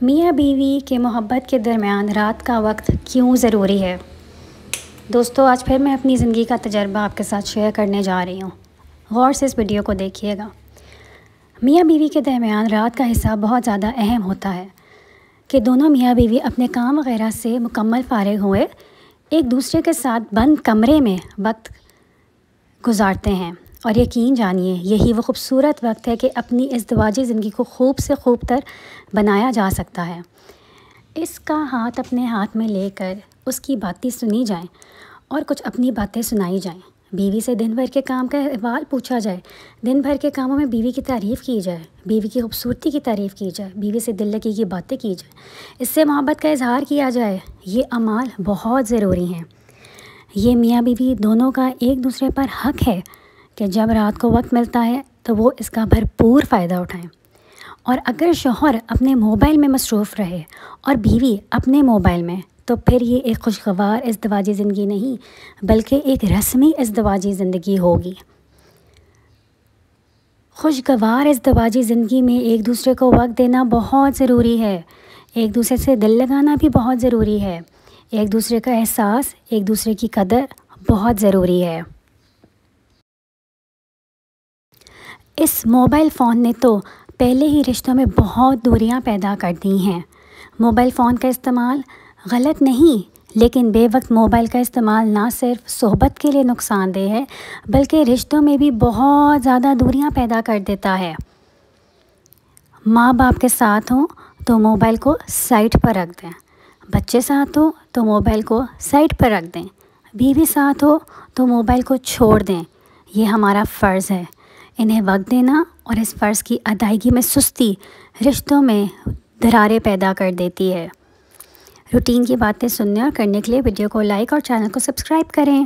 میاں بیوی کے محبت کے درمیان رات کا وقت کیوں ضروری ہے؟ دوستو، آج پھر میں اپنی زندگی کا تجربہ آپ کے ساتھ شیئر کرنے جا رہی ہوں۔ غور سے اس ویڈیو کو دیکھیے گا۔ میاں بیوی کے درمیان رات کا حصہ بہت زیادہ اہم ہوتا ہے کہ دونوں میاں بیوی اپنے کام وغیرہ سے مکمل فارغ ہوئے ایک دوسرے کے ساتھ بند کمرے میں وقت گزارتے ہیں، اور یقین جانیے یہی وہ خوبصورت وقت ہے کہ اپنی ازدواجی زندگی کو خوب سے خوب تر بنایا جا سکتا ہے۔ اس کا ہاتھ اپنے ہاتھ میں لے کر اس کی باتیں سنی جائیں اور کچھ اپنی باتیں سنائی جائیں۔ بیوی سے دن بھر کے کام کا احوال پوچھا جائے، دن بھر کے کاموں میں بیوی کی تعریف کی جائے، بیوی کی خوبصورتی کی تعریف کی جائے، بیوی سے دل لگی کی باتیں کی جائیں، اس سے محبت کا اظہار کیا جائے۔ یہ اعمال بہت ضروری ہیں۔ یہ میاں بیوی دونوں کا ایک دوسرے پر حق ہے کہ جب رات کو وقت ملتا ہے تو وہ اس کا بھرپور فائدہ اٹھائیں۔ اور اگر شوہر اپنے موبائل میں مصروف رہے اور بیوی اپنے موبائل میں، تو پھر یہ ایک خوشگوار ازدواجی زندگی نہیں بلکہ ایک رسمی ازدواجی زندگی ہوگی۔ خوشگوار ازدواجی زندگی میں ایک دوسرے کو وقت دینا بہت ضروری ہے، ایک دوسرے سے دل لگانا بھی بہت ضروری ہے، ایک دوسرے کا احساس، ایک دوسرے کی قدر بہت ضروری ہے۔ اس موبائل فون نے تو پہلے ہی رشتوں میں بہت دوریاں پیدا کر دی ہیں۔ موبائل فون کا استعمال غلط نہیں، لیکن بے وقت موبائل کا استعمال نہ صرف صحبت کے لیے نقصان دہ ہے بلکہ رشتوں میں بھی بہت زیادہ دوریاں پیدا کر دیتا ہے۔ ماں باپ کے ساتھ ہوں تو موبائل کو سائٹ پر رکھ دیں، بچے ساتھ ہوں تو موبائل کو سائٹ پر رکھ دیں، بیوی ساتھ ہو تو موبائل کو چھوڑ دیں۔ یہ ہمارا فرض ہے۔ انہیں وقت دینا اور اس فرض کی ادائیگی میں سستی رشتوں میں دراریں پیدا کر دیتی ہے۔ روٹین کی باتیں سننے اور کرنے کے لیے ویڈیو کو لائک اور چینل کو سبسکرائب کریں۔